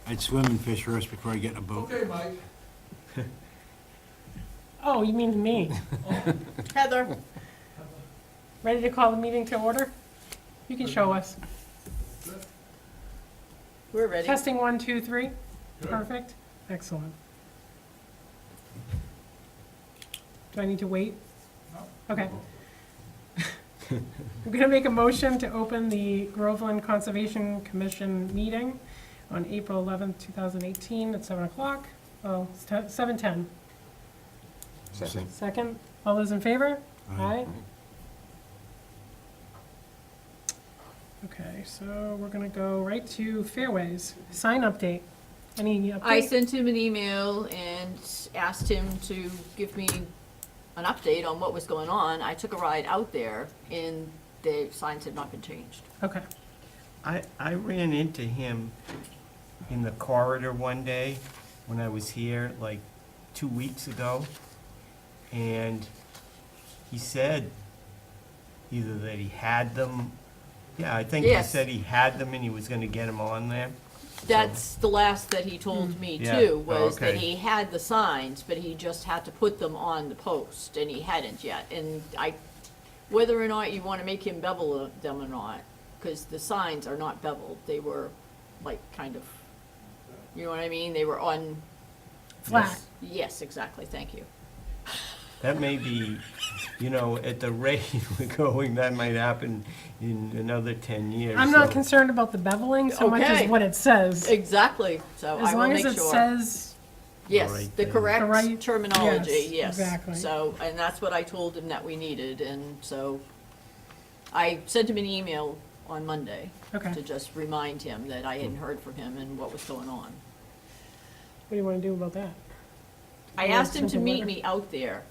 I'd swim and fish first before I get in a boat. Okay, Mike. Oh, you mean me? Heather, Ready to call the meeting to order? You can show us. we're ready. Testing 1, 2, 3. Perfect. Excellent. Do I need to wait? No. Okay. I'm going to make a motion to open the Groveland Conservation Commission meeting on April 11th, 2018 at 7 o'clock. Oh, it's 7:10. Second. All those in favor? Aye. Okay, so we're going to go right to Fairways. Sign update. Any update? I sent him an email and asked him to give me an update on what was going on. I took a ride out there and the signs had not been changed. Okay. I ran into him in the corridor one day when I was here, like 2 weeks ago, and he said either that he had them, yeah, I think he Yes. said he had them and he was gonna get them on there. That's the last that he told me Yeah. too, Oh, was that okay. he had the signs, but he just had to put them on the post, and he hadn't yet. And whether or not you wanna make him bevel them or not, because the signs are not beveled, they were like kind of, you know what I mean? They were on, Flat. yes, exactly, thank you. That may be, at the rate we're going, that might happen in another 10 years. I'm not so- concerned about the beveling so much Okay. as what it says. Exactly, so As I will long as make it sure. says, Yes, Right the there. The correct right- terminology, yes, yes. exactly. So, and that's what I told him that we needed, and so I sent him an email on Monday okay, to what just remind him that I hadn't heard from him and what was going on. do you want to do about that? I Yeah, asked him to simple meet letter. me out there,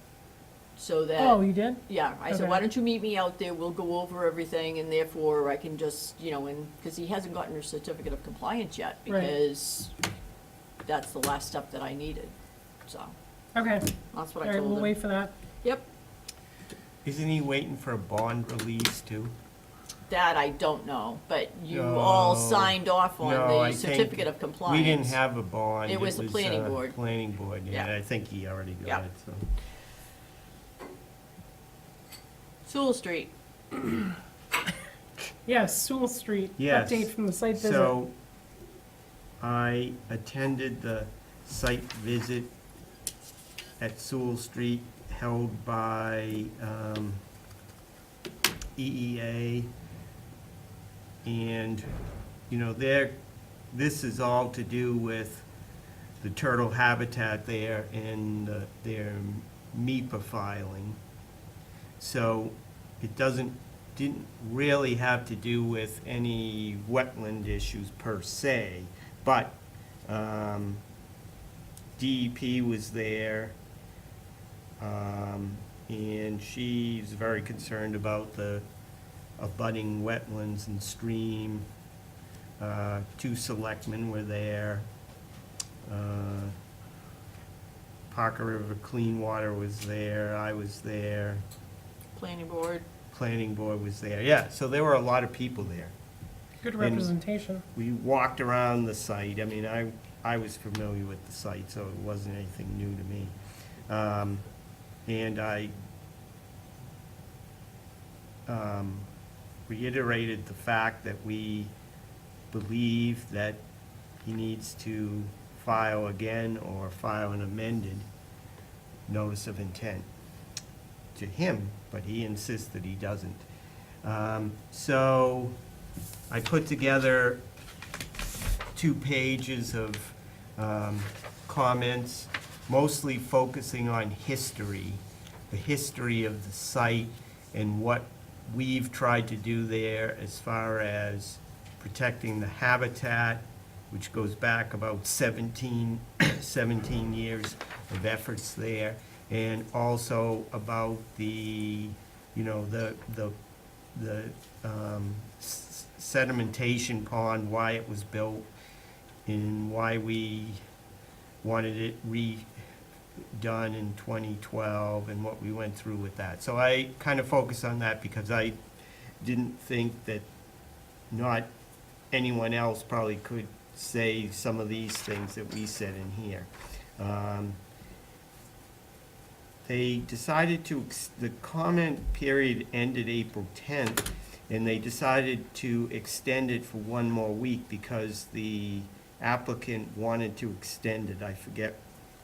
so that. Oh, you did? Yeah, I said, Okay. why don't you meet me out there, we'll go over everything, and therefore I can just, because he hasn't gotten a certificate of compliance yet, Right. because that's the last step that I needed, so, Okay, that's all what I right, told we'll him. wait for that. Yep, Isn't he waiting for a bond release too? that I don't know, but you all No. signed off on No, the I think certificate of compliance. We didn't have a bond. It was the planning board. Planning board, yeah, Yeah. I think he already Yeah. got it, so. Sewell Street, Yes, Sewell Street. Yes. Update from the site visit. So, I attended the site visit at Sewell Street held by EEA. And, this is all to do with the turtle habitat there and their MIPA filing. So it didn't really have to do with any wetland issues per se, but DEP was there, and she's very concerned about the abutting wetlands and stream. Two selectmen were there. Parker River Clean Water was there, I was there. planning board, Planning board was there, yeah, so there were a lot of people there. Good representation. We walked around the site, I mean, I was familiar with the site, so it wasn't anything new to me. And I reiterated the fact that we believe that he needs to file again or file an amended notice of intent to him, but he insists that he doesn't. So I put together 2 pages of comments, mostly focusing on history, the history of the site and what we've tried to do there as far as protecting the habitat, which goes back about 17 years of efforts there, and also about the sedimentation pond, why it was built, and why we wanted it redone in 2012, and what we went through with that. So I kind of focused on that because I didn't think that not anyone else probably could say some of these things that we said in here. They decided the comment period ended April 10th, and they decided to extend it for one more week because the applicant wanted to extend it. I forget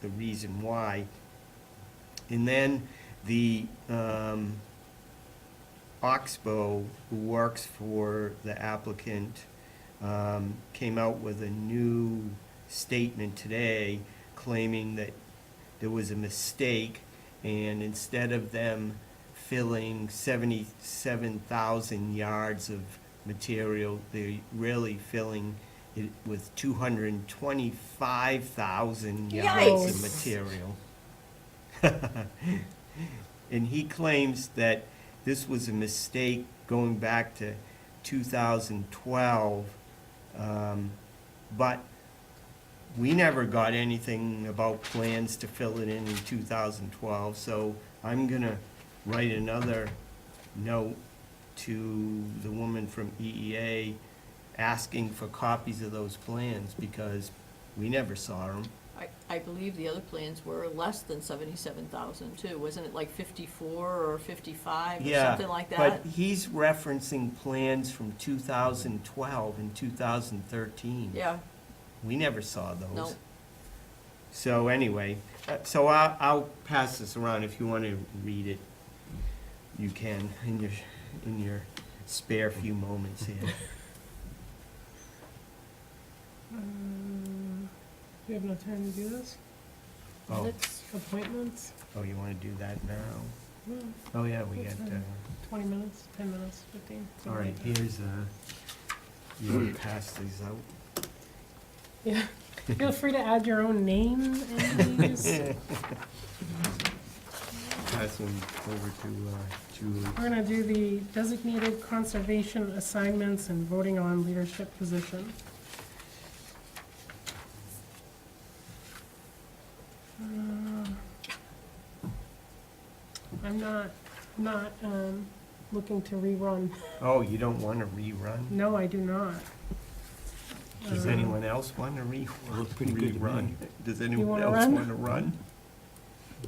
the reason why. And then the Oxbow, who works for the applicant, came out with a new statement today claiming that there was a mistake, and instead of them filling 77,000 yards of material, they're really filling it with 225,000 yards of Yikes. material. And he claims that this was a mistake going back to 2012, but we never got anything about plans to fill it in 2012, so I'm gonna write another note to the woman from EEA asking for copies of those plans, because we never saw them. I believe the other plans were less than 77,000 too. Wasn't it like 54 or 55 or something like that? But he's referencing plans from 2012 and 2013. Yeah, We never saw those. no, So anyway, so I'll pass this around. If you want to read it, you can in your spare few moments here. We have no time to do this? Oh, minutes. Appointments? oh, you want to do that now? No, Oh, yeah, we That's got, fine. 20 minutes, 10 minutes, 15. all something right, like that. here's, you want to pass these out? Yeah, feel free to add your own name and these. Pass them over to Julie. We're gonna do the designated conservation assignments and voting on leadership position. I'm not looking to rerun. Oh, you don't want to rerun? No, I do not. Does Um, anyone else want to Looked pretty good to me. rerun? Does anyone wanna else run? want to run? I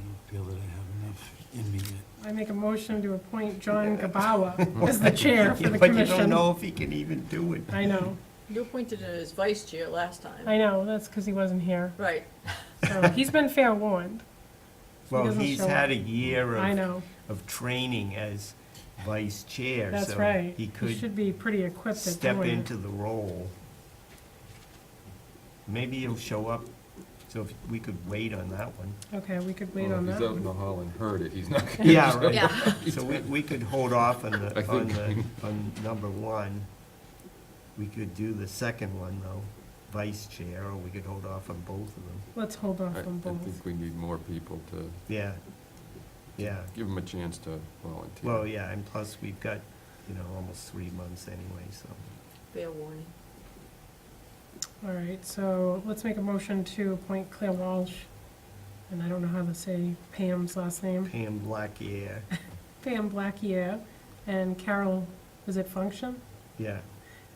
don't feel that I have enough in me yet. I make a motion to appoint John Gabawa as the chair for Yeah, the but you don't commission. know if he can even do it. I know, You appointed him as vice chair last time. I know, that's because he wasn't here. Right. So he's been fair warned. Well, doesn't he's show had up. a year I of, know, of training as vice chair, that's so right. he He could should be pretty equipped at step doing it. into the role. Maybe he'll show up, so if we could wait on that one. Okay, we could wait Well, on if that he's out in one. the hall and heard it, he's not gonna. Yeah, right. Yeah. So we could hold off on I think- on number one. We could do the second one, though, vice chair, or we could hold off on both of them. Let's hold off I on both. think we need more people to Yeah, yeah. give them a chance to volunteer. Well, yeah, and plus we've got, almost 3 months anyway, so. Fair warning. All right, so let's make a motion to appoint Claire Walsh, and I don't know how to say Pam's last name, Pam Blackier, Pam Blackier, and Carol, is it Function? yeah.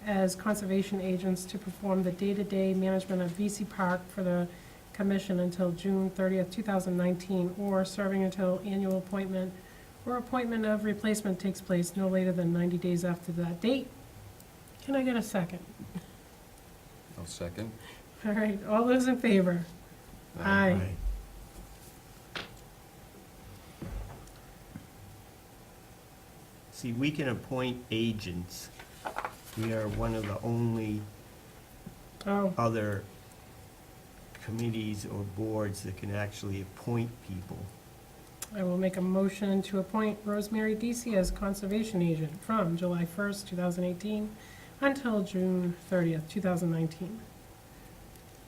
As conservation agents to perform the day-to-day management of VC Park for the commission until June 30th, 2019, or serving until annual appointment or appointment of replacement takes place no later than 90 days after that date. Can I get a second? I'll second. All right, all those in favor? Aye. Right. See, we can appoint agents. We are one of the only Oh, other committees or boards that can actually appoint people. I will make a motion to appoint Rosemary Deasy as conservation agent from July 1st, 2018 until June 30th, 2019.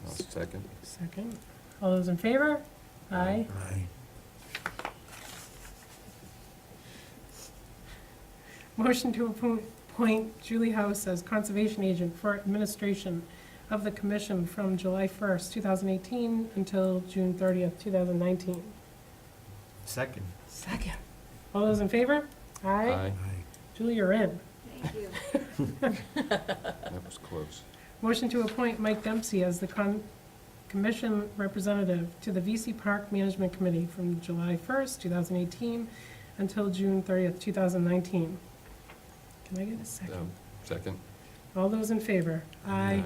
I'll second. Second. All those in favor? Aye. Aye. Motion to appoint Julie House as conservation agent for administration of the commission from July 1st, 2018 until June 30th, 2019. Second. Second. All those in favor? Aye. Aye. Julie, you're in. Thank you. That was close. Motion to appoint Mike Dempsey as the commission representative to the VC Park Management Committee from July 1st, 2018 until June 30th, 2019. Can I get a second? Second. All those in favor? Aye.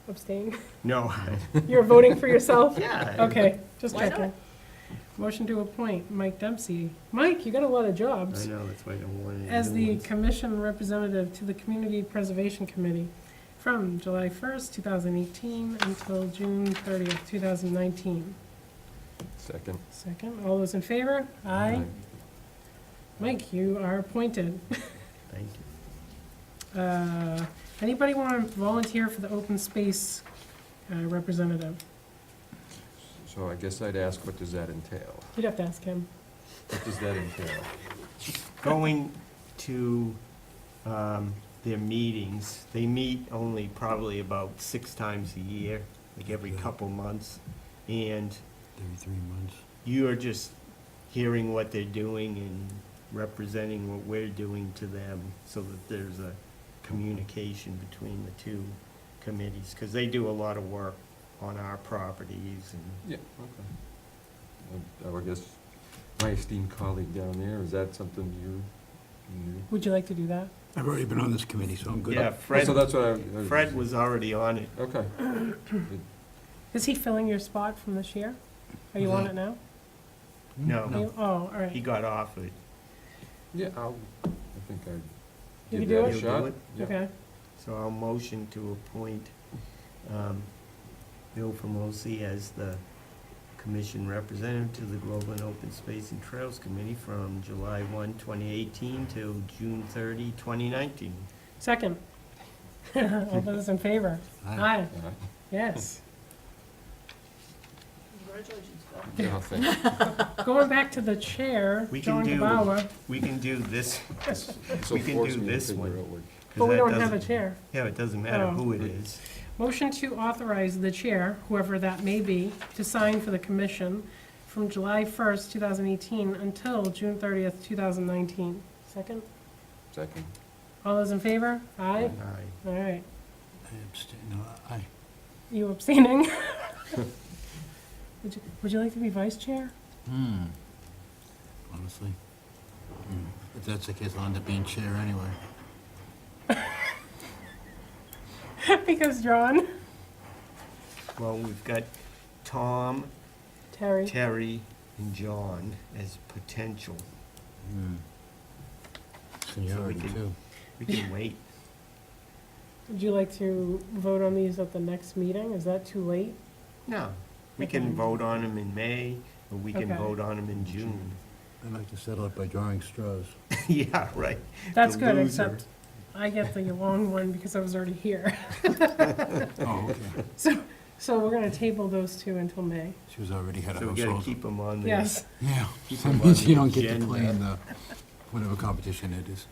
Abstain? No, You're voting for yourself? yeah. Okay, just Why not? checking. Motion to appoint Mike Dempsey. Mike, you got a lot of I jobs. know, that's why I don't want any As new the ones. commission representative to the Community Preservation Committee from July 1st, 2018 until June 30th, 2019. Second. Second, all those in favor? Aye. Mike, you are appointed. Thank you. Anybody want to volunteer for the open space representative? So I guess I'd ask, what does that entail? You'd have to ask him. What does that entail? Going to their meetings, they meet only probably about 6 times a year, like every Okay. couple months. And 33 months. you are just hearing what they're doing and representing what we're doing to them so that there's a communication between the two committees, because they do a lot of work on our properties and Yeah, okay. I guess my esteemed colleague down there, is that something you? Would you like to do that? I've already been on this committee, so I'm good. yeah, So Fred, that's what I. Fred was already on it. Okay. Is he filling your spot from this year? Are you on Yeah. it now? No, Are you- Oh, all he right. got off it. Yeah, I think I'd You give can do that it? a You'll do shot. it? Yeah. Okay. So I'll motion to appoint Bill Formosi as the commission representative to the Groveland Open Space and Trails Committee from July 1, 2018 till June 30, 2019. Second. All those in favor? Aye. All right. Yes. Congratulations, Bill. Yeah, thanks. Going back to the chair, We can John do- DeBauer, We can do this, So We can force do me to this figure one. out what- but we that don't have a doesn't- chair. yeah, it doesn't matter Oh. who it is. Motion to authorize the chair, whoever that may be, to sign for the commission from July 1st, 2018 until June 30th, 2019. Second? Second. All those in favor? Aye? Aye. All right. I abstain, no, aye. You abstaining? Would you like to be vice chair? Honestly. If that's the case, I'll end up being chair anyway. Because John, Well, we've got Tom, Terry, Terry, and John as potential. Seniority, can- too. We can wait. would you like to vote on these at the next meeting? Is that too late? No, we can Okay. vote on them in May, or we can Okay. vote on them in June. I'd like to settle it by drawing straws. Yeah, right. That's The good, loser. except I get the long one because I was already here. Oh, okay. So we're gonna table those two until May. She was already head of So we gotta household. keep them on there. Yes. Yeah, Keep that them means on you the don't get to play in agenda. the, whatever competition it is.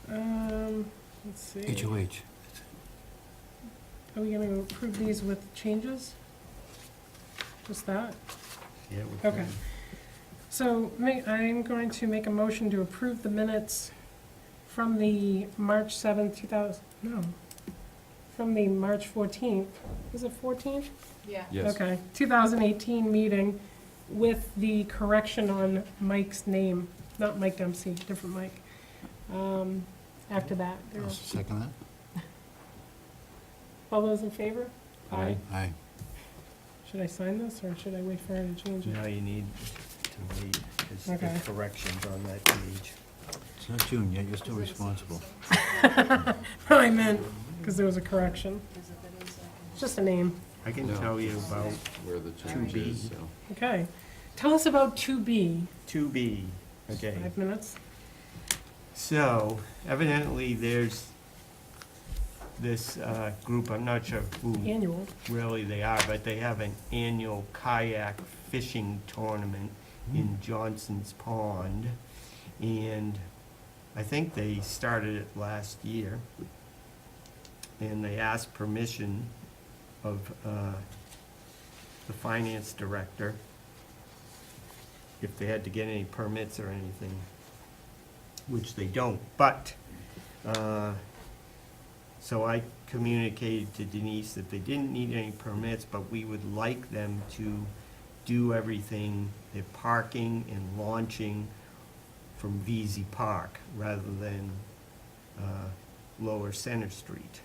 Let's see. HOH. Are we gonna approve these with changes? Just that? Yeah, we Okay. can. So I'm going to make a motion to approve the minutes from the March 7th, from the March 14th. Is it 14th? Yeah. Yes. Okay, 2018 meeting with the correction on Mike's name, not Mike Dempsey, different Mike. After that, I'll second that. all those in favor? Aye. Aye. Should I sign this, or should I wait for her to change it? Now you need to wait, because Okay. there's corrections on that page. It's not June yet, you're still responsible. I meant, because there was a correction. It's just a name. I can No. tell you about Where the change 2B. is, so. Okay. Tell us about 2B. 2B, okay. 5 minutes. So evidently, there's this group, I'm not sure who Annual. really they are, but they have an annual kayak fishing tournament in Johnson's Pond. And I think they started it last year. And they asked permission of the finance director if they had to get any permits or anything, which they don't. But, so So I communicated to Denise that they didn't need any permits, but we would like them to do everything, their parking and launching from VZ Park rather than Lower Center Street.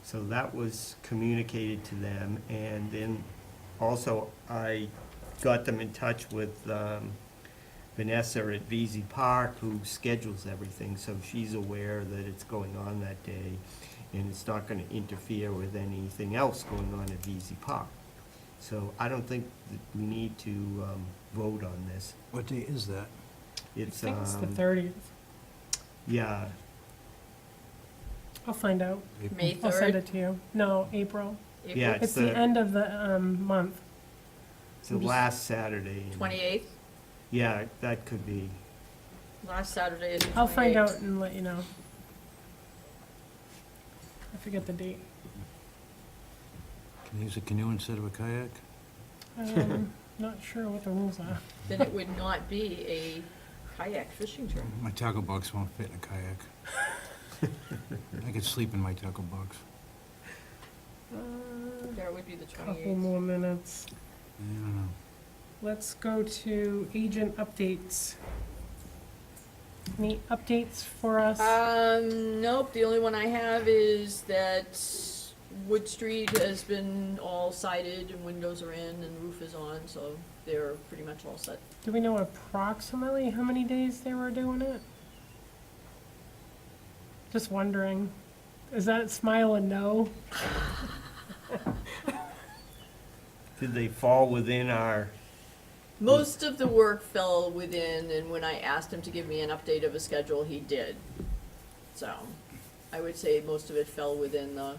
So that was communicated to them, and then also I got them in touch with Vanessa at VZ Park, who schedules everything, so she's aware that it's going on that day, and it's not gonna interfere with anything else going on at VZ Park. So I don't think that we need to vote on this. What day is that? I It's, think it's the 30th. yeah, I'll find out. May I'll send 3rd? it to you. No, April. Yeah, April It's the end of the month. it's the last Saturday. 28th? Yeah, that could be. Last Saturday is the 28th. I'll find out and let you know. I forget the date. Can you use a canoe instead of a kayak? Not sure what the rules are. Then it would not be a kayak fishing trip. My tackle box won't fit in a kayak. I could sleep in my tackle box. That would be the Couple 28th. more minutes. I don't know. Let's go to agent updates. Any updates for us? Nope, the only one I have is that Wood Street has been all sided and windows are in and roof is on, so they're pretty much all set. Do we know approximately how many days they were doing it? Just wondering. Is that smile a no? Did they fall within our, Most of the work fell within, and when I asked him to give me an update of a schedule, he did. So, I would say most of it fell within the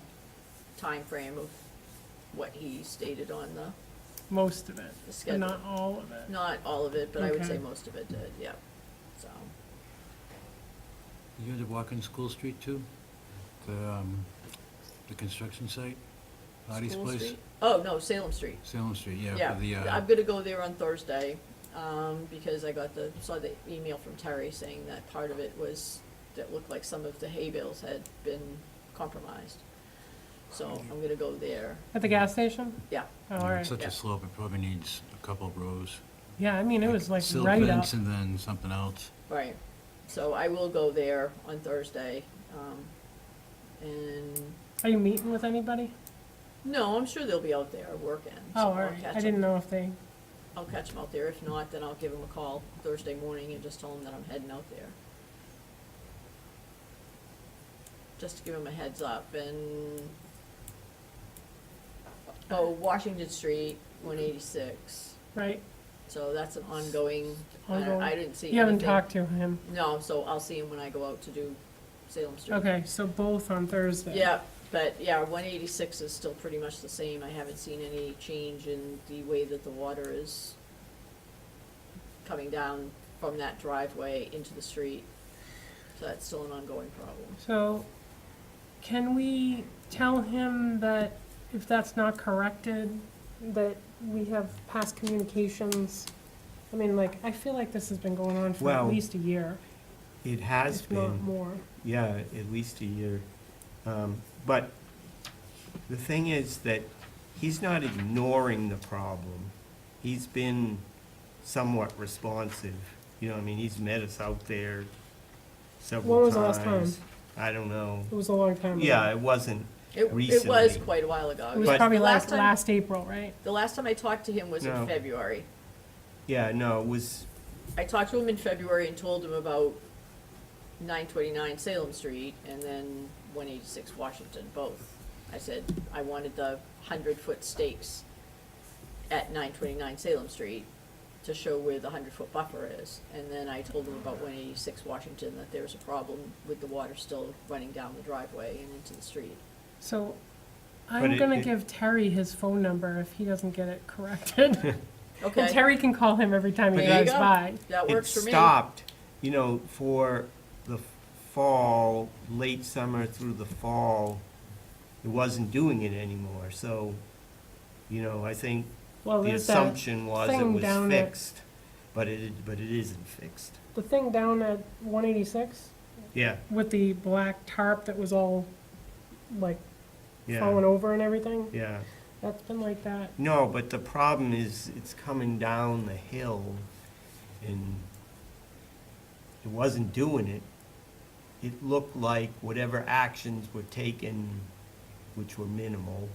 time frame of what he stated on the Most of it, but schedule. not all of it. Not all of it, but I would say Okay. most of it did, yep, so. You had to walk in School Street too? The construction site? Lottie's School place? Street? Oh, no, Salem Street. Salem Street, yeah. Yeah, for the, I'm gonna go there on Thursday, because I saw the email from Terry saying that part of it was, that looked like some of the hay bales had been compromised. So I'm gonna go there, At the gas station? yeah, Oh, all right. It's such Yeah. a slope, it probably needs a couple of rows. Yeah, I mean, it was like Silt right up. fence and then something else. right. So I will go there on Thursday, and, Are you meeting with anybody? no, I'm sure they'll be out there working. so Oh, all I'll right. catch I didn't 'em. know if they, I'll catch them out there. If not, then I'll give them a call Thursday morning and just tell them that I'm heading out there. Just to give them a heads up, and, oh, Washington Street, 186, right? so that's an ongoing, Ongoing. I didn't see anything. You haven't talked to him. No, so I'll see him when I go out to do Salem Street. Okay, so both on Thursday. Yeah, but yeah, 186 is still pretty much the same. I haven't seen any change in the way that the water is coming down from that driveway into the street. So that's still an ongoing problem. So, can we tell him that if that's not corrected, that we have past communications? I mean, like, I feel like this has been going on for at Well, least a year, it has if not been, more. yeah, at least a year. But the thing is that he's not ignoring the problem. He's been somewhat responsive. You know, I mean, he's met us out there several When times. was the last time? I don't know. It was a long time ago. Yeah, it wasn't It was recently. quite a while ago. It was But- probably The last, time- last April, right? The last time I talked to him was No. in February. Yeah, no, it was, I talked to him in February and told him about 929 Salem Street and then 186 Washington, both. I said I wanted the 100-foot stakes at 929 Salem Street to show where the 100-foot buffer is. And then I told him about 186 Washington, that there's a problem with the water still running down the driveway and into the street. So, But I'm it- gonna it- give Terry his phone number if he doesn't get it corrected. And Okay, Terry can call him every time he But there you drives go. by. that it works for me. stopped, you know, for the fall, late summer through the fall, it wasn't doing it anymore, so, you know, I think Well, the there's that assumption was it thing was down at- fixed, but it isn't fixed. The thing down at 186 Yeah, with the black tarp that was all like Yeah, falling over and everything. yeah. That's been like that. No, but the problem is, it's coming down the hill, and it wasn't doing it. It looked like whatever actions were taken, which were minimal,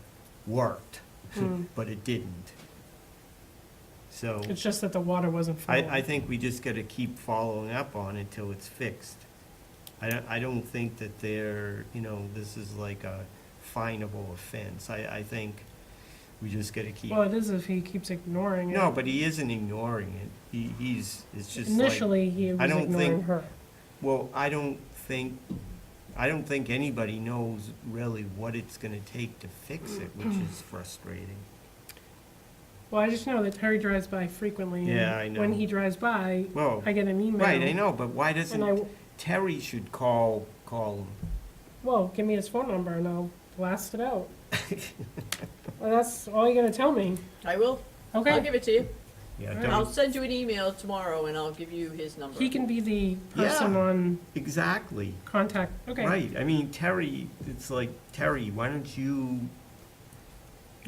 worked, Mm. but it didn't. So, It's just that the water wasn't flowing. I think we just gotta keep following up on it till it's fixed. I don't think that this is like a finable offense. I think we just gotta keep. Well, it is if he keeps ignoring it. No, but he isn't ignoring it. It's just like, Initially, he I was don't ignoring think- her. well, I don't think anybody knows really what it's gonna take to fix it, which is frustrating. Well, I just know that Terry drives by frequently. and Yeah, I know. When he drives by, Well, I get an email. right, I know, but why And I, doesn't, Terry should call him. well, give me his phone number and I'll blast it out. Well, that's all you're gonna tell me. I will. I'll Okay. give it to you. Yeah, Alright. I'll don't, send you an email tomorrow and I'll give you his number. He can be the person Yeah. on exactly, contact. Okay. right. I mean, Terry, it's like, Terry, why don't you,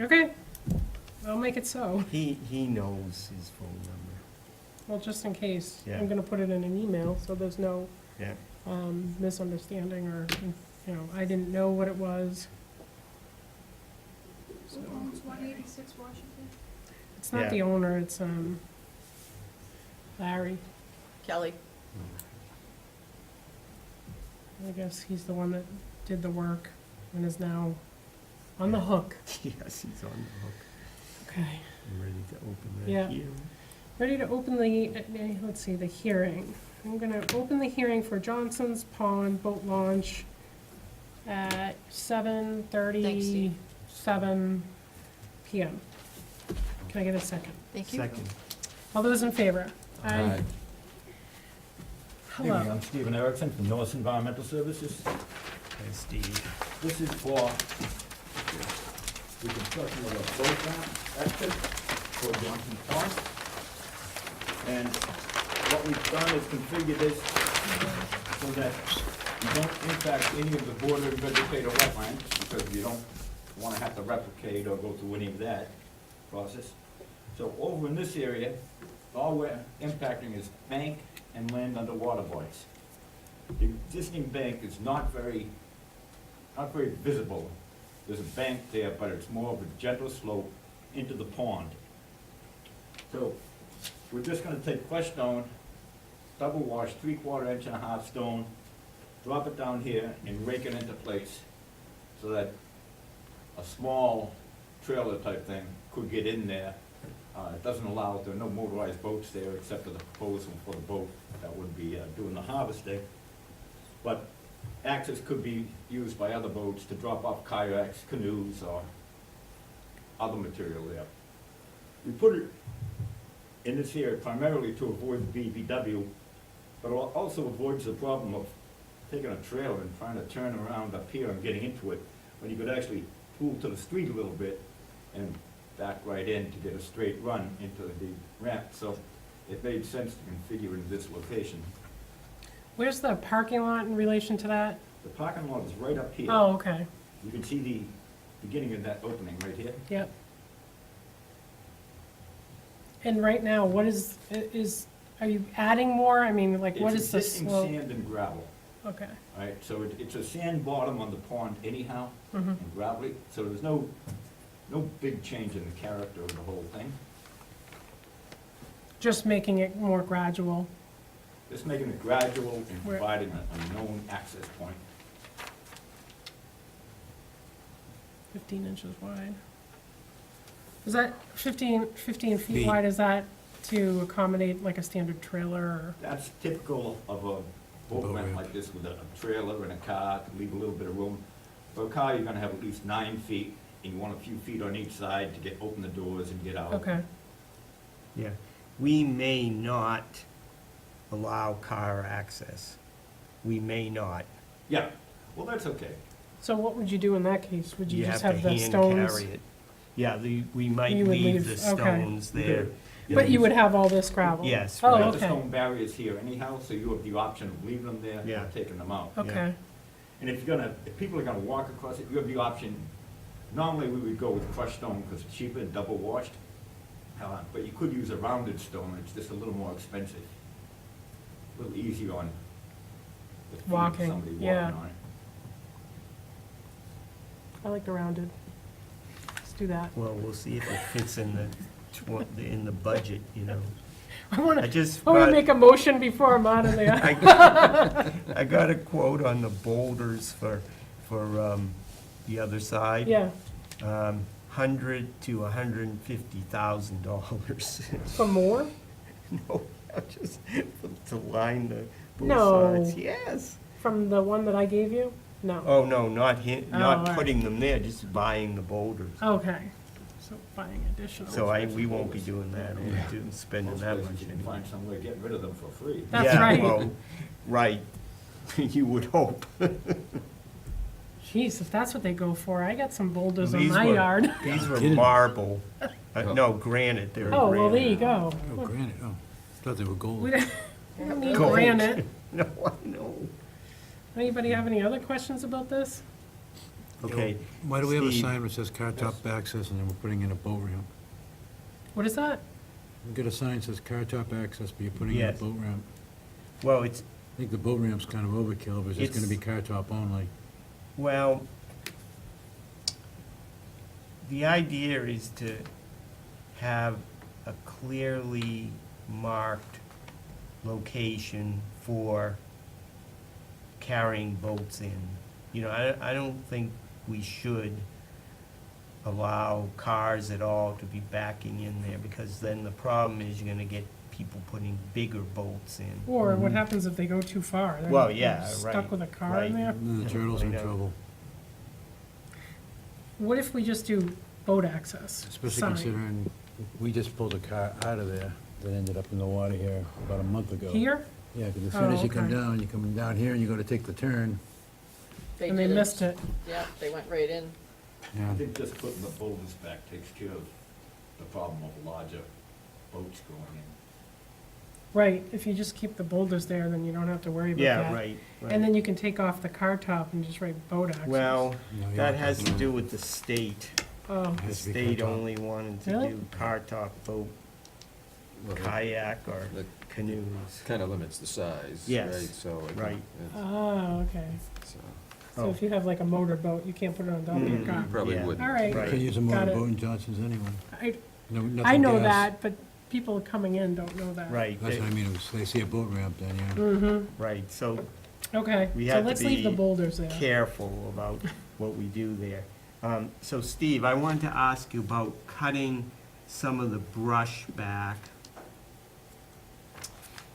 Okay. I'll make it so. he knows his phone number. Well, just in case. Yeah. I'm gonna put it in an email, so there's no Yeah, misunderstanding or, I didn't know what it was. So, Who owns 186 Washington? it's not Yeah. the owner, it's, Larry. Kelly, I guess he's the one that did the work and is now on the hook. yes, he's on the hook. Okay. I'm ready to open that Yeah. hearing. Ready to open let's see, the hearing. I'm gonna open the hearing for Johnson's Pond Boat Launch at 7:37 PM. Can I get a second? thank you. Second. All those in favor? Aye. Hello. I'm Stephen Erickson from Norris Environmental Services. Hey, Steve. This is for the construction of a boat ramp exit for Johnson Pond. And what we've done is configure this so that you don't impact any of the border vegetative wetlands, because you don't want to have to replicate or go through any of that process. So over in this area, all we're impacting is bank and land under water bodies. The existing bank is not very visible. There's a bank there, but it's more of a gentle slope into the pond. So we're just gonna take crushed stone, double wash, 3/4 inch and a half stone, drop it down here and rake it into place so that a small trailer type thing could get in there. It doesn't allow, there are no motorized boats there except for the proposal for the boat that would be doing the harvesting. But access could be used by other boats to drop off kayaks, canoes, or other material there. We put it in this area primarily to avoid the BVW, but it also avoids the problem of taking a trailer and trying to turn around up here and getting into it, when you could actually pull to the street a little bit and back right in to get a straight run into the ramp. So it made sense to configure in this location. Where's the parking lot in relation to that? The parking lot is right up here. Oh, okay. You can see the beginning of that opening right here. Yep. And right now, what are you adding more? I mean, like, what is the It's existing slope? sand and gravel, Okay. right? So it's a sand bottom on the pond anyhow, Mhm. and gravelly, so there's no big change in the character of the whole thing. Just making it more gradual. Just making it gradual and Where- providing a known access point. 15 inches wide. Is that 15 feet Feet. wide, is that to accommodate like a standard trailer or? That's typical of a boat Boat ramp ramp. like this with a trailer and a car, to leave a little bit of room. For a car, you're gonna have at least 9 feet, and you want a few feet on each side to open the doors and get out. Okay, Yeah, we may not allow car access. We may not. Yeah, well, that's okay. so what would you do in that case? Would you just have have to the hand stones? carry it. Yeah, we might You would leave leave- the okay. stones there. But you would have all this gravel? Yes, Oh, right. You have the okay, stone barriers here anyhow, so you have the option of leaving them there Yeah. or taking them out. okay. And if people are gonna walk across it, you have the option, normally we would go with crushed stone because it's cheaper and double washed. But you could use a rounded stone, it's just a little more expensive. A little easier on the feet of Walking, somebody yeah. walking on it. I like the rounded. Let's do that. Well, we'll see if it fits in in the budget, you know. I want I to, just, I want to brought- make a motion before I'm out of there. I got a quote on the boulders for the other side. Yeah, $100,000 to $150,000. for more? No, just to line the both No. sides. Yes. From the one that I gave you? No. Oh, no, not all not right. putting them there, just buying the boulders. Okay, so buying additional. So we won't be doing that, spending Most that places much you can anymore. find some way of getting rid of them for free. That's Yeah, right. well, right, you would hope. Jeez, if that's what they go for, I got some boulders in These my were- yard. These were Kidding. marble, no, granite, they were Oh, well, there granite. you go. Oh, granite, oh, thought they were We gold. don't need Gold. granite. No, I know. Anybody have any other questions about this? Okay. Why do we have a Steve. sign that says car top access and then we're putting in a boat ramp? What is that? We got a sign that says car top access, but you're putting in a Yes. boat ramp. Well, it's, I think the boat ramp's kind of overkill, but it's just gonna be It's- car top only. well, the idea is to have a clearly marked location for carrying boats in. You know, I don't think we should allow cars at all to be backing in there, because then the problem is you're gonna get people putting bigger boats in. Or what happens if they go too far? They're Well, yeah, Stuck right, with a car in right. there? And then the turtles are in I know. trouble, What if we just do boat access? especially sign? considering we just pulled a car out of there that ended up in the water here about a month ago. Here? Yeah, because as soon as Oh, you come okay. down, you're coming down here and you go to take the turn. And they didn't- missed it. Yeah, they went right in. Yeah. I think just putting the boulders back takes care of the problem of larger boats going in. Right, if you just keep the boulders there, then you don't have to worry about that. Yeah, right, right. And then you can take off the car top and just write boat access. Well, No, you that don't has have to do with the state. Oh, The Has to be state car top. only wanted to Really? do car top boat, Well, that- kayak, or That canoes. kind of limits the size, Yes, right? So I think right. that's- oh, okay. so So if you have like a motor boat, you can't put it on top of your Mm. car. you probably Yeah. wouldn't. All right. You Right. can't use a Got motor it. boat in Johnson's anyway. I, No, nothing I know gas. that, but people coming in don't know that. Right, That's what I mean, it was- they see a boat ramp then, yeah. Mm-hmm, right, so okay, We so have to let's leave the be boulders there. careful about what we do there. So Steve, I wanted to ask you about cutting some of the brush back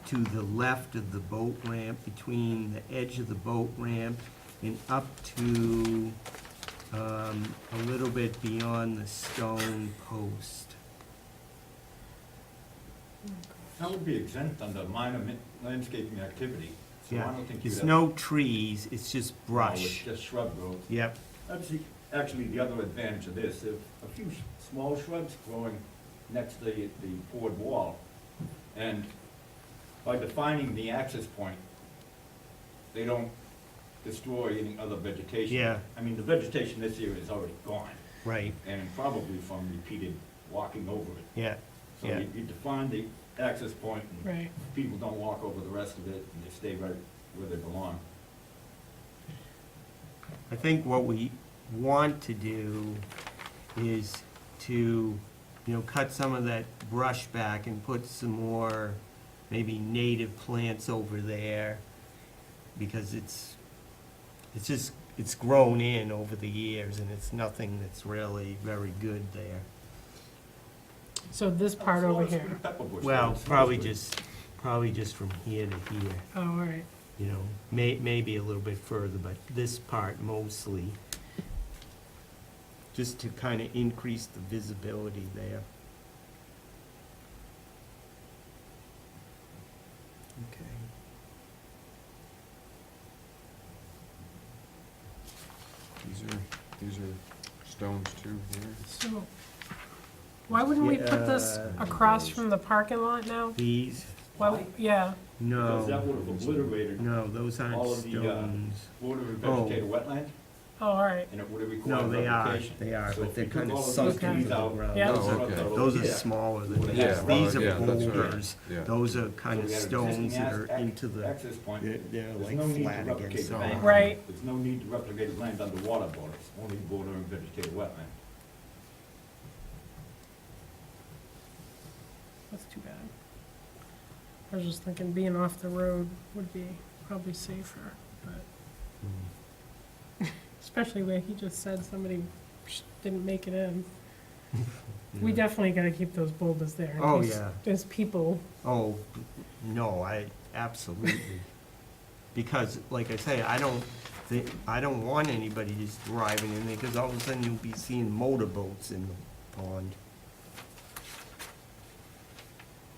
to the left of the boat ramp, between the edge of the boat ramp and up to a little bit beyond the stone post. That would be exempt under minor landscaping activity, so I Yeah, don't think you'd it's have. no trees, it's just No, it's brush. just shrub growth. Yep, That's actually the other advantage of this, if a few small shrubs growing next to the poured wall. And by defining the access point, they don't destroy any other vegetation. Yeah. I mean, the vegetation this year is already gone, right, and probably from repeated walking over it. yeah, So yeah. you define the access point, and Right, people don't walk over the rest of it, and they stay right where they belong. I think what we want to do is to, cut some of that brush back and put some more maybe native plants over there, because it's grown in over the years, and it's nothing that's really very good there. so this part As long over as here. pepper bush, Well, it smells probably good. just from here to here, Oh, all right, maybe a little bit further, but this part mostly, just to kind of increase the visibility there. Okay. These are stones too here. so, why wouldn't we put this Yeah. across from the parking lot now? These, Why, yeah, Because that No, would have obliterated, no, those aren't All of the, stones. would have Oh. vegetated wetland, Oh, all right, and it would have No, required they are, replication. but So if they're we took kind of all of sunk these Okay. into trees the out, ground. Yeah. Those are, Right. those are Yeah. smaller than Yeah, these. well, These are yeah, that's right. boulders. Yeah. Those are So kind of we had stones existing that are into the, access point. they're There's like no need to flat replicate against the the bank. rock. Right. There's no need to replicate land underwater borders, only border and vegetated wetland. that's too bad. I was just thinking being off the road would be probably safer, but especially where he just said somebody didn't make it in. We Yeah. definitely gotta keep those boulders there. in Oh, case yeah. There's people, Oh, no, absolutely. Because, like I say, I don't want anybody just driving in there, because all of a sudden you'll be seeing motorboats in the pond.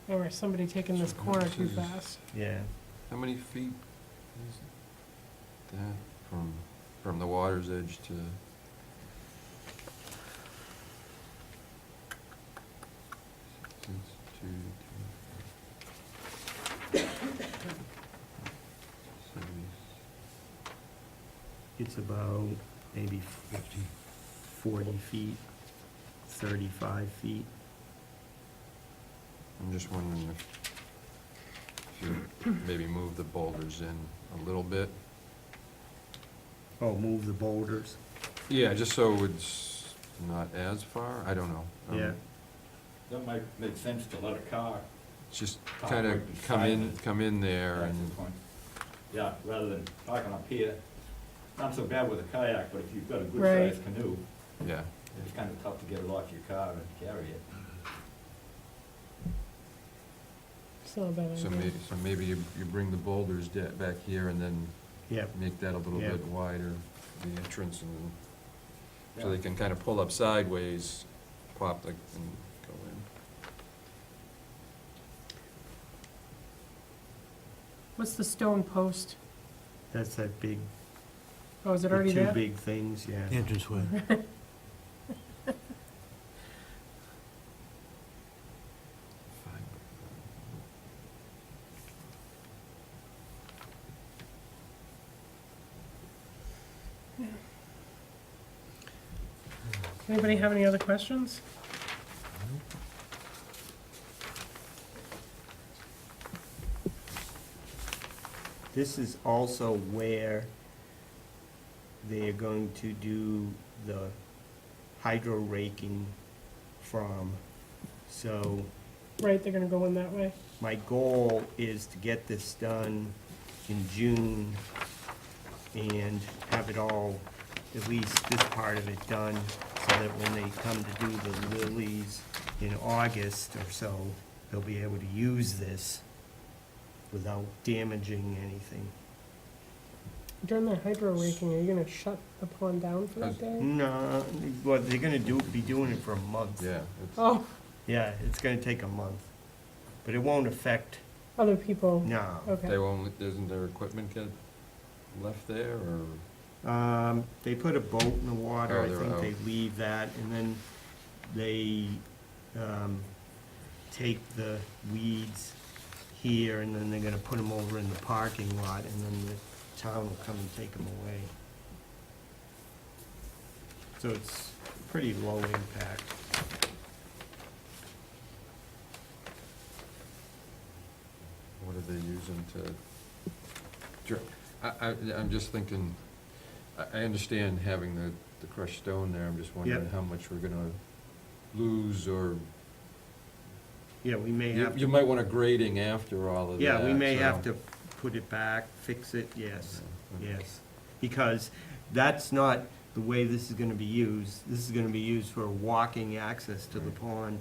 or somebody taking this So corner this too is- fast. Yeah. How many feet is that from the water's edge to? Since two. 70. It's about maybe 40 feet, 35 feet. I'm just wondering if you maybe move the boulders in a little bit. Oh, move the boulders? Yeah, just so it's not as far, I don't know. Yeah. That might make sense to let a car Just Park kind of right beside it. come in there access and, point. Yeah, rather than parking up here. Not so bad with a kayak, but if you've got a Right. good-sized canoe, yeah. it's kind of tough to get it off your car and carry it. It's not a bad So idea. maybe you bring the boulders back here and then Yeah. make that a little Yeah. bit wider, the entrance, and then, so Yeah. they can kind of pull up sideways, pop and go in. What's the stone post? That's that big, Oh, is it the already two there? big things, yeah. Entranceway. Fine. Anybody have any other questions? This is also where they're going to do the hydro raking from. So Right, they're gonna go in that way. my goal is to get this done in June and have it all, at least this part of it done, so that when they come to do the lilies in August or so, they'll be able to use this without damaging anything. During the hydro raking, are you gonna shut the pond down for that How's- day? No, what they're gonna be doing it for a month. Yeah, it's, Oh, Yeah, it's gonna take a month, but it won't affect, other people, no. okay. they won't, doesn't their equipment get left there, or? They put a boat in the water, Oh, I they're think out. they leave that, and then they, take the weeds here, and then they're gonna put them over in the parking lot, and then the town will come and take them away. So it's pretty low impact. What are they using to, I'm just thinking, I understand having the crushed stone there, I'm just wondering Yep. how much we're gonna lose, or, Yeah, we may have you to, might want a grading after all of that. yeah, we may so- have to put it back, fix it, yes. Yeah, okay. Yes, because that's not the way this is gonna be used. This is gonna be used for walking access to the Right. pond,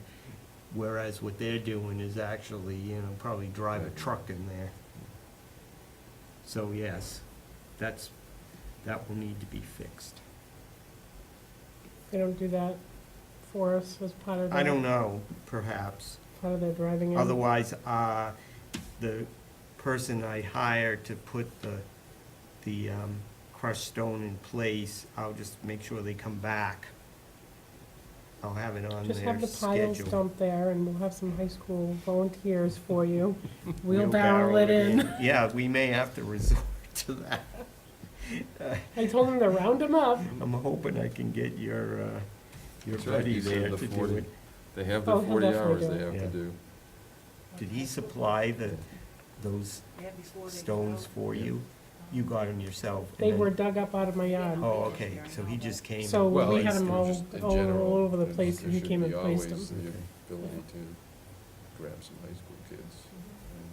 whereas what they're doing is actually, probably drive a Right. truck in there. So, yes, that will need to be fixed. They don't do that for us as part of I their, don't know, perhaps. part of their driving in? Otherwise, the person I hired to put the crushed stone in place, I'll just make sure they come back I'll have it on Just their have the piles schedule. dumped there, and we'll have some high school volunteers for you. Wheelbarrow it in. Yeah, we may have to resort to that. I told them to round them up. I'm hoping I can get your That's right, buddy he said there the to do 40. it. They have Oh, their he'll 40 definitely hours do they it. have to Yeah. do. Did he supply those They have before they go stones out. for you? You got them yourself? and They then- were dug up out of my yard. Oh, okay, so he just came. and So Well, we it's had them all, just in all general, over the there- place, there and he should came be and placed always them. the ability to grab some high school kids.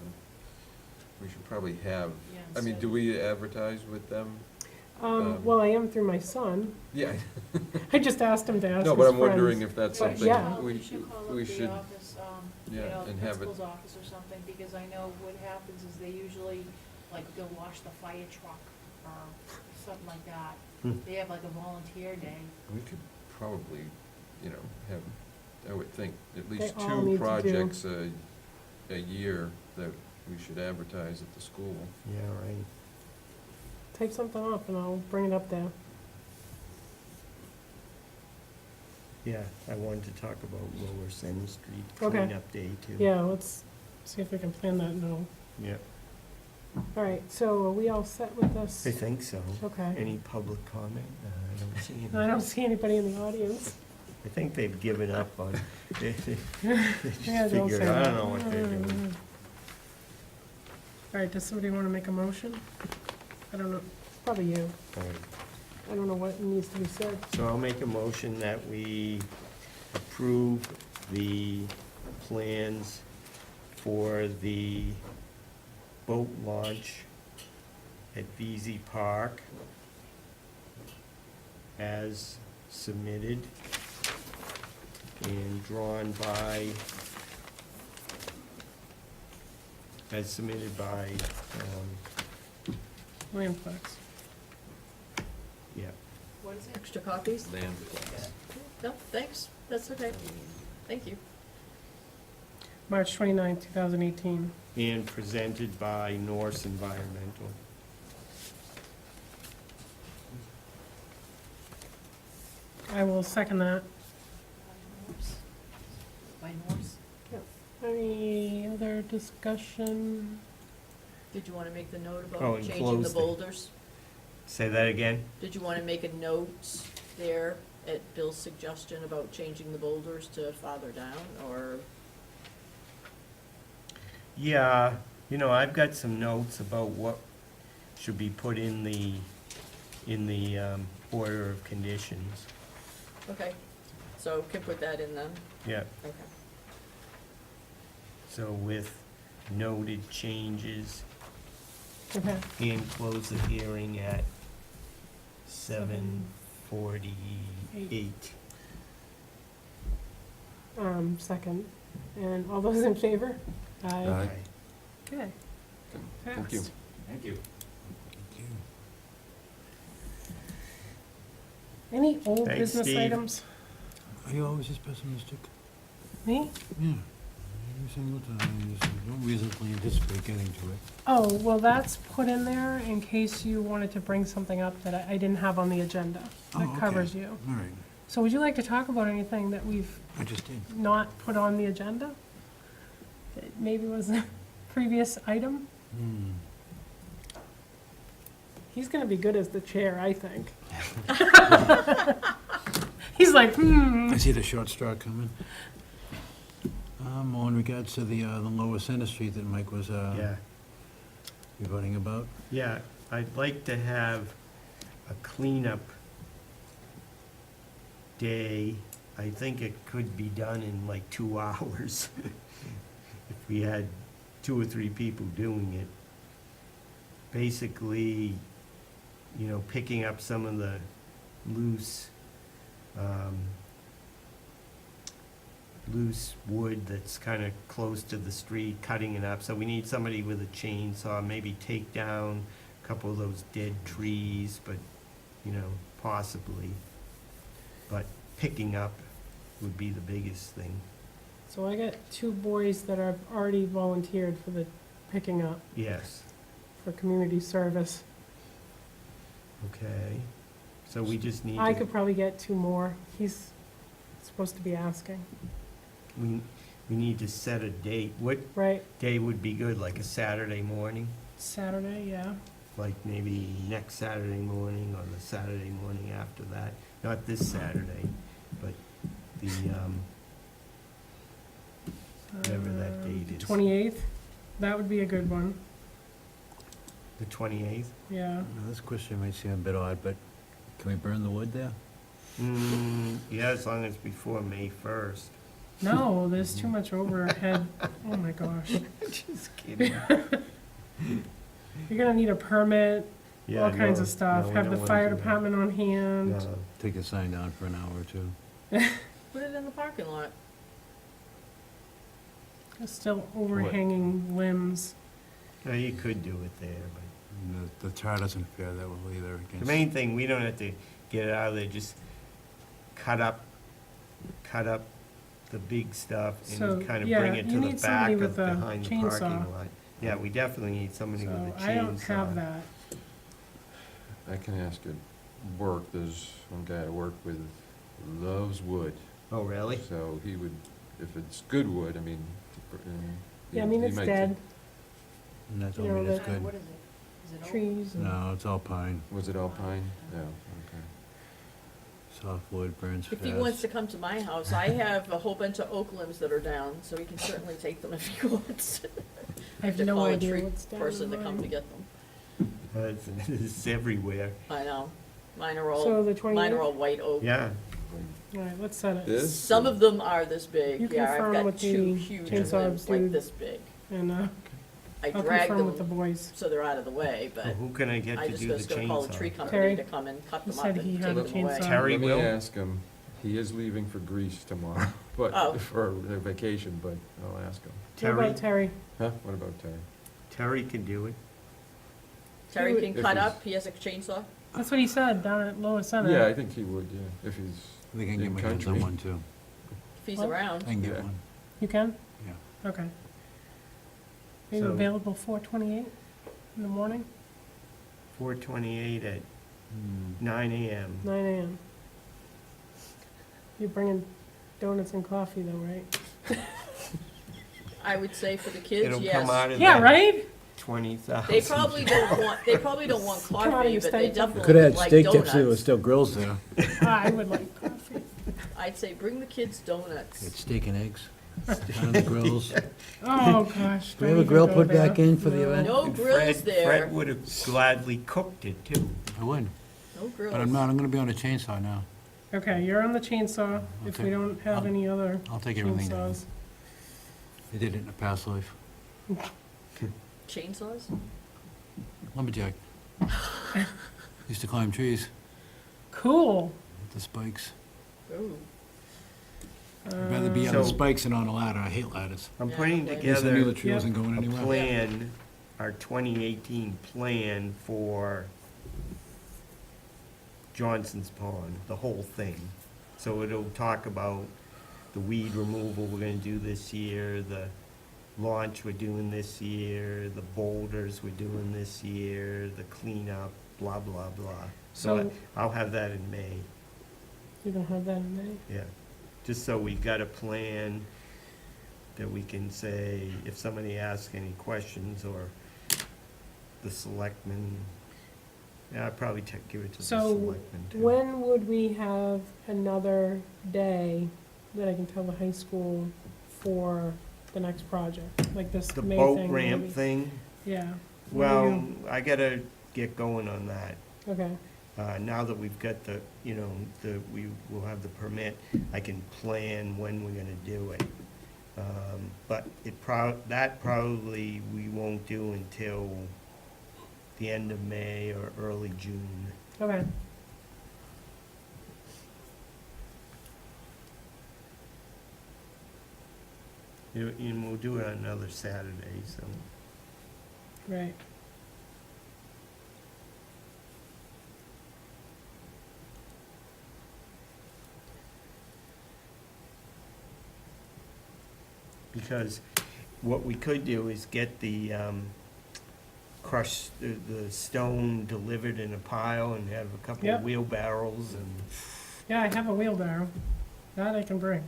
And, we should probably have, I mean, do we advertise with them? Well, I am through my son. Yeah. I just asked him to ask his No, friends. but I'm wondering if that's But something yeah. we You should call we up the should, office, yeah, the and have it- principal's office or something, because I know what happens is they usually, like, they'll wash the fire truck or something like that. Hmm. They have like a volunteer day. we could probably, you know, have, I would think, at They least all 2 need to do- projects a year that we should advertise at the school. Yeah, right. Type something up, and I'll bring it up there. Yeah, I wanted to talk about Lower Center Street Okay. cleanup day too. Yeah, let's see if we can plan that now. Yeah, All right, so are we all set with this? I think so. Okay. Any public comment? I don't see any. I don't see anybody in the audience. I think they've given up on, they just Yeah, don't figure, say I that. don't know what they're doing. All right, does somebody want to make a motion? I don't know, probably you. All right. I don't know what needs to be said. So I'll make a motion that we approve the plans for the boat launch at VZ Park as submitted and drawn by, as submitted by, Land Flex. yeah, What is it? Extra copies? Land No, thanks, that's okay. Thank you. March 29th, 2018. and presented by Norse Environmental. I will second that. By Norse? Any other discussion? Did you want to make the note Oh, about changing enclose the the- boulders? Say that again? Did you want to make a note there at Bill's suggestion about changing the boulders to farther down, or? Yeah, you know, I've got some notes about what should be put in the order of conditions. Okay, so can put that in then? Yeah, Okay. so with noted changes Okay. and close the hearing at 7:48. Second. And all those in favor? Aye. Okay. Thank you. Passed. Thank you. Any old Thanks, business Steve. items? Are you always this pessimistic? Me? Yeah. Every single time, you just don't reasonably anticipate getting to it. Oh, well, that's put in there in case you wanted to bring something up that I didn't have on the agenda. Oh, That okay. covers you. All right, So would you like to talk about anything that we've I just did. not put on the agenda? That maybe was a previous item? Hmm. He's gonna be good as the chair, I think. He's like, I see the short straw coming. More in regards to the Lower Center Street that Mike was Yeah, rebutting about. yeah, I'd like to have a cleanup day. I think it could be done in like 2 hours. If we had 2 or 3 people doing it. Basically, you know, picking up some of the loose, loose wood that's kind of close to the street, cutting it up. So we need somebody with a chainsaw, maybe take down a couple of those dead trees, but, you know, possibly. But picking up would be the biggest thing. so I got 2 boys that are already volunteered for the picking up Yes, for community service. okay. So we just need I to, could probably get 2 more. It's supposed to be asking, We need to set a date. What right? day would be good, like a Saturday morning? Saturday, yeah. Like maybe next Saturday morning or the Saturday morning after that? Not this Saturday, but the, whatever that date is. 28th, that would be a good one, The 28th? yeah. Now, this question might seem a bit odd, but can we burn the wood there? Yeah, as long as before May 1st. No, there's too much overhead, oh my gosh. Just kidding. You're gonna need a permit, Yeah, all kinds no, of stuff, no, we have the don't wanna fire do that. department on hand. No. Take the sign down for an hour or two. Put it in the parking lot. There's still overhanging limbs. No, you could do it there, but And the tar doesn't fare that well either the against. main thing, we don't have to get it out of there, just cut up the big stuff So, and kind of yeah, bring it you to the need back somebody of, with a behind the chainsaw. parking lot. Yeah, we definitely need somebody with a So chainsaw. I don't have that. I can ask at work, there's one guy I work with, loves wood. Oh, really? So he would, if it's good wood, I mean. Yeah, I mean, he it's might dead, And that told you know, me that's that- good. What is it? Is it oak? trees and. No, it's all pine, Was it alpine? Yeah, okay. soft wood, burns If he wants fast. to come to my house, I have a whole bunch of oak limbs that are down, so he can certainly take them if he wants. I have to no call a idea tree what's down Person in to come mine. to get them. It's everywhere. I know. Mine are So all, the mine are 28th? all white oak. Yeah, All right, let's set it. This? Some of them are this big. You Yeah, confirm I've got with two the huge chainsaw limbs like dude. this big. And, I I'll drag confirm with the them boys. so they're out of the way, but well, who can I get I to just do the was gonna call the tree chainsaw? company Terry? to come and cut He them up said and he take had a them away. chainsaw. Terry Let will? me ask him, he is leaving for Greece tomorrow, but, Oh. for a vacation, but I'll ask him. What Terry, about Terry? Huh, what about Terry? Terry can do it. Terry He can would- cut If up, he has a chainsaw. That's what he said down at Lower Center. Yeah, I think he would, yeah, if he's I think I can get in my hands on country. one too. If he's Well- around. I can get Yeah. one, You can? yeah. Okay. Are you So- available 4:28 in the morning, 4:28 at Hmm. 9 AM. 9 AM? You're bringing donuts and coffee though, right? I would say for the kids, It'll yes. come out of Yeah, that right? 20,000. They probably don't want Come out of coffee, your but they stipend. definitely Could have had like steak tips, there was donuts. still grills there. I would like coffee. I'd say bring the kids Had donuts. steak and eggs on the grills. Oh, gosh. Do we don't have a even grill go put there. back in for the No. event? No And grills there, Fred would have gladly cooked it too. I would, no grills. but I'm not, I'm gonna be on a chainsaw now. Okay, you're on the chainsaw, if we Okay. don't have I'll- any other I'll take everything down. chainsaws. I did it in a past life. Chainsaws? Lumberjack. Used to climb trees Cool. with the spikes. Ooh. I'd rather be on the So- spikes than on a ladder. I hate ladders. I'm Yeah, putting like- At least I knew the together tree Yep. wasn't going a anywhere. plan, our 2018 plan for Johnson's Pond, the whole thing. So it'll talk about the weed removal we're gonna do this year, the launch we're doing this year, the boulders we're doing this year, the cleanup, blah, blah, blah. So So- I'll have that in May, You don't have that in May? yeah. Just so we've got a plan that we can say, if somebody asks any questions, or the selectmen, yeah, I'd probably give it to the So selectmen too. when would we have another day that I can tell the high school for the next project? Like this The May boat thing? ramp maybe? thing, Yeah. What do well, you- I gotta get going on that. Okay, Now that we've got the, we will have the permit, I can plan when we're gonna do it. But that probably we won't do until the end of May or early June. okay. And we'll do it on another Saturday, so. Right. Because what we could do is get the crushed, the stone delivered in a pile and have a couple of Yep. wheelbarrows and, Yeah, I have a wheelbarrow. That I can bring.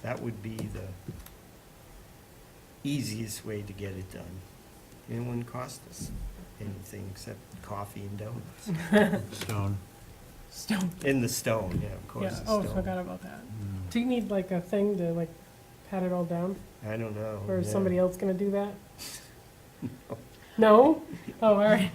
That would be the easiest way to get it done. It wouldn't cost us anything except coffee and donuts. Stone. Stone. In the stone, yeah, of Yeah, course, the oh, stone. forgot about that. Mm. Do you need like a thing to like pat it all down? I don't know. Or is yeah. somebody else gonna do that? No? Oh, all right.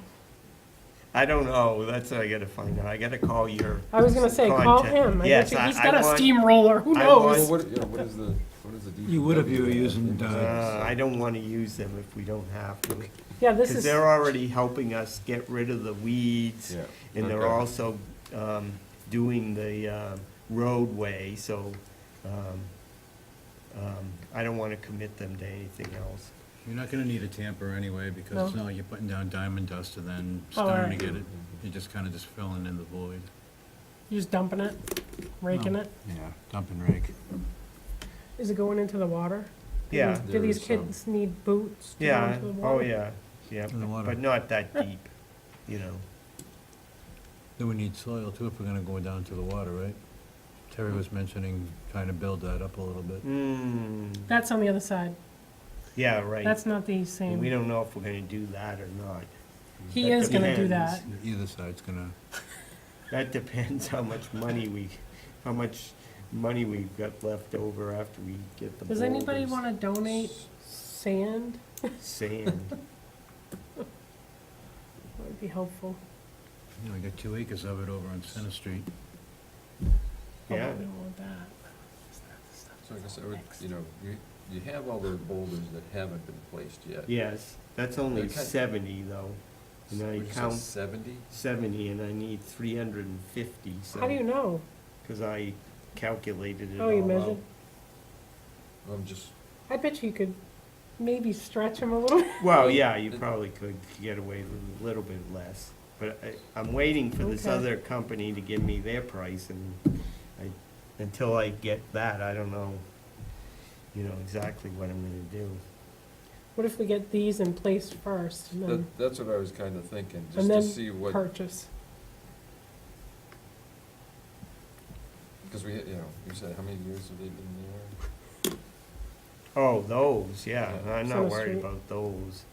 I don't know, that's what I gotta find out. I gotta call your, I was gonna say, call Contact. him. I Yes, bet you he's I got a want- steamroller, who I Well, knows? what, yeah, what is the DPW? You would if you were have using, in this? I don't wanna use them if we don't have to. Yeah, this Because is, they're already helping us get rid of the weeds. Yeah. And they're okay. also doing the roadway, so I don't want to commit them to anything else. You're not gonna need a tamper anyway, because it's No. not like you're putting down diamond dust and then Oh, all stone to right. get it. You're just kinda just filling in the void. you just dumping it, raking No. it? Yeah, dump and rake. Is it going into the water? Do Yeah. these- Do There these is some. kids need boots to go Yeah, into the oh, water? yeah, yeah, In the water. but not that deep, you know. Then we need soil too if we're gonna go down to the water, right? Terry was mentioning trying to build that up a little bit. That's on the other side. Yeah, right. That's not the And we same. don't know if we're gonna do that or not. He that is gonna do depends. that. Either side's gonna, That depends how much money we've got left over after we get the Does anybody boulders. wanna donate sand? Sand. That would be helpful. you know, we got 2 acres of it over on Center Street. Oh, Yeah. we don't want that. So I guess I would, you know, you have all those boulders that haven't been placed yet. Yes, that's only Okay. 70 though. And I Would you say count 70? 70 and I need 350, so. How do you know? Because I calculated it all Oh, you out. measured? I'm just, I bet you could maybe stretch him a little. Well, yeah, you probably could get away with a little bit less. But I'm waiting for this Okay. other company to give me their price and until I get that, I don't know, you know, exactly what I'm gonna do. What if we get these in place first and then that's what I was kind of thinking, just And to then see what, purchase? because we, you know, you said, how many years have they been there? Oh, those, yeah, Yeah. I'm Center not worried Street. about those.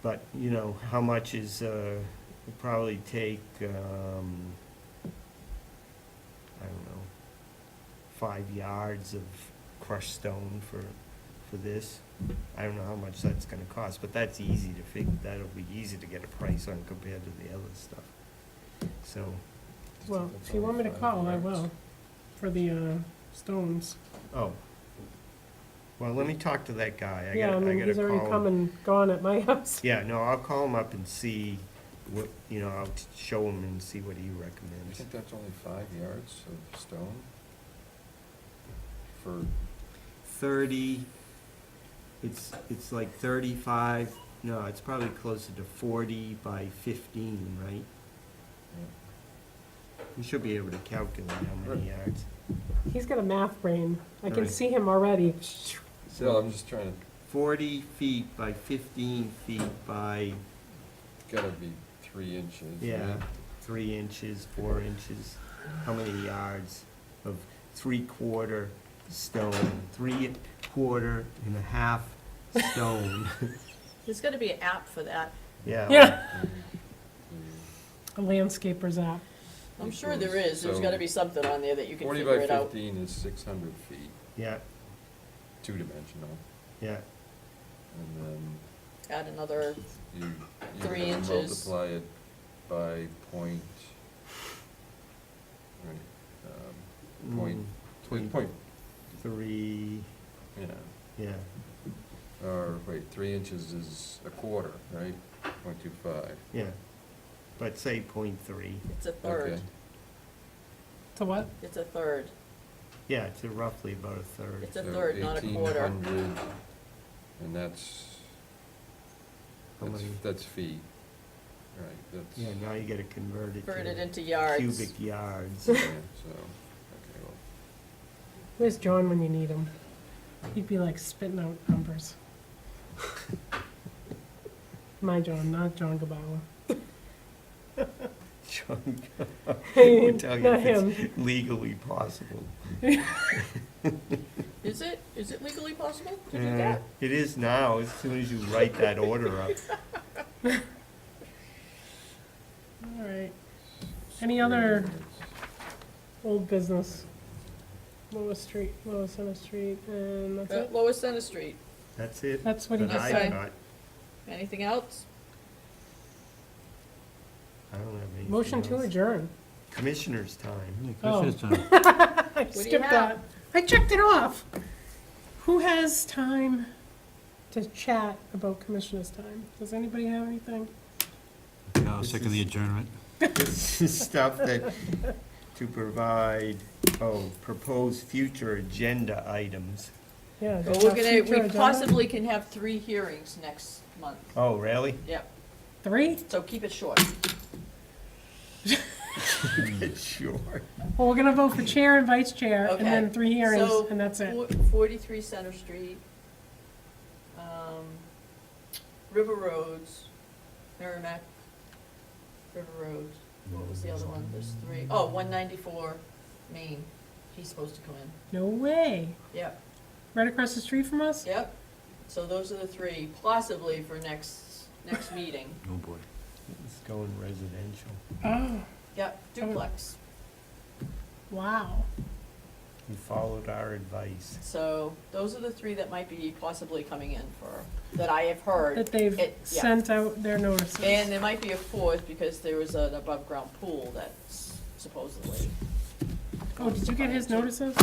But, you know, how much is, it'll probably take, I don't know, 5 yards of crushed stone for this. I don't know how much that's gonna cost, but that's easy to figure, that'll be easy to get a price on compared to the other stuff. So, Well, That's if you want me to only 5 call, I yards. will, for the stones. oh. Well, let me talk to that guy. Yeah, I mean, gotta he's already call him. come and gone at my house. Yeah, no, I'll call him up and see what, you know, I'll show him and see what he You recommends. think that's only 5 yards of stone? For, 30, it's like 35, no, it's probably closer to 40 by 15, right? We should be able to calculate how many yards. He's got a math brain. I can Right. see him already. well, I'm just trying to, 40 feet by 15 feet by, gotta be 3 inches, yeah, right? 3 inches, 4 inches. How many yards of 3/4 stone, 3/4 and a half stone? There's gotta be an app for that. Yeah. Yeah, Mm, a landscaper's app. I'm sure there is. There's So, gotta be something on there that you can 40 figure by it out. 15 is 600 feet, Yeah, two-dimensional, yeah, and then Add another, you, 3 you're gonna inches. multiply it by point, right, point, Mm, point, 3, yeah, yeah, or, wait, 3 inches is a quarter, right? 0.25. yeah. But say 0.3. it's a third. Okay. To what? It's a third. Yeah, it's roughly about a third. It's a So third, not a quarter. 1,800, and that's, How many? that's feet, right, that's. Yeah, now you gotta convert it Convert it to into yards. cubic yards. Yeah, so, okay, well, Where's John when you need him? He'd be like spitting out numbers. My John, not John Gabala. John We'll tell you Not if it's him. legally possible. Is it legally possible to do that? It is now, as soon as you write that order up. All right. Any other old business? Lower Street, Lower Center Street, and that's it? Lower Center Street. That's it. That's what he that just I've said. got. Anything else? I don't have anything Motion to else. adjourn. Commissioner's time. Yeah, Oh. Commissioner's time. I do you skipped have? that. I checked it off. Who has time to chat about commissioner's time? Does anybody have anything? Yeah, I'll second the adjournment. This is stuff that, to provide, propose future agenda items. Yeah. Well, just we're have gonna, future we agenda? possibly can have 3 hearings next month. Oh, really? Yep, 3? so keep it short. Sure. Well, we're gonna vote for chair and vice chair, and then Okay. 3 hearings, So, and that's it. 43 Center Street, River Roads, Merrimack, River Roads, what was the other one? There's 3. Oh, 194 Main, he's supposed to come in. No way. Yep, Right across the street from us? yep. So those are the 3, possibly for next meeting. Oh, boy. It's going residential. Oh, Yep, duplex. wow. You followed our advice. So those are the 3 that might be possibly coming in for, that I have heard. That they've Yeah. sent out their notices. And there might be a 4th because there was an above-ground pool that's supposedly. Oh, did you get his notices?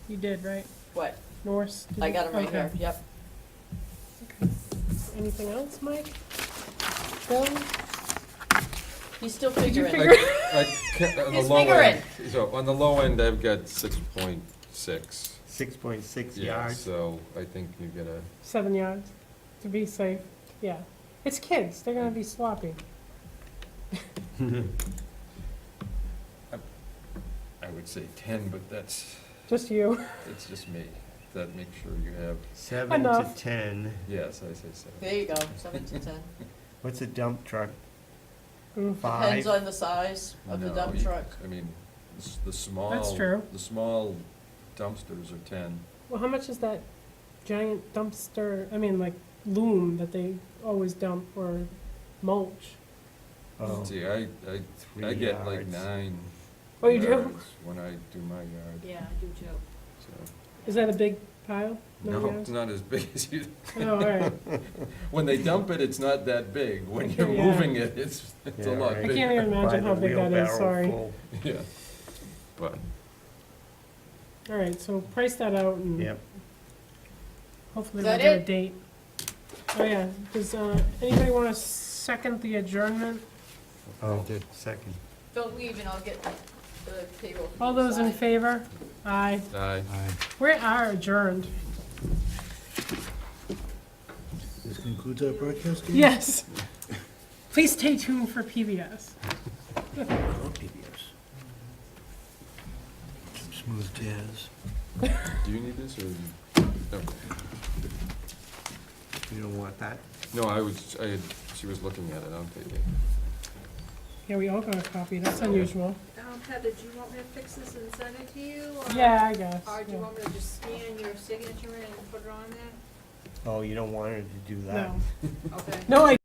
You did, right? What? Norse? did I you? got them right Okay. here, yep. Okay. Anything else, Mike? Bill? He's still Did you figuring. figure- On the He's low end, figuring. so on the low end, I've got 6.6. 6.6 Yeah, yards. so I think you're gonna, 7 yards, to be safe, yeah. It's kids, they're gonna be sloppy. I would say 10, but that's Just just me. That makes sure you have, 7 Enough. to 10. yes, I say 7. There you go, 7 to 10. What's a dump truck? you. 5? Depends on the size of the No, dump you- truck. I mean, the small. That's true. The small dumpsters are 10. Well, how much is that giant dumpster, I mean, like loom that they always dump or mulch? Oh, See, I 3 get like yards. 9 Oh, you do? yards when I do my yard, Yeah, I do too. so. Is that a big pile? No, yards? it's not as big as you, Oh, all right. when they dump it, it's not that big. When you're Yeah. moving it, it's a Yeah, lot right. I bigger. can't even By imagine the how big that is, wheelbarrow sorry. full. Yeah, but, All right, so price that out and Yep. hopefully Is we'll that get a it? date. Oh, yeah, does, anybody wanna second the adjournment? Oh, did. second. Don't leave and I'll get the payroll. for All you to those in sign. favor? Aye. aye. Aye. We are adjourned. This concludes our broadcast? Dean? Yes. Please stay tuned for PBS. Or PBS. Some smooth jazz. Do you need this, or? No. You don't want that? No, she was looking at it, I'll take it. Yeah, we all got a copy, that's unusual. Heather, do you want me to fix this and send it to you? Or- Yeah, I guess. Or do you yeah. want me to just scan your signature in and put it on there? Oh, you don't want her to do that? No. Okay. No, I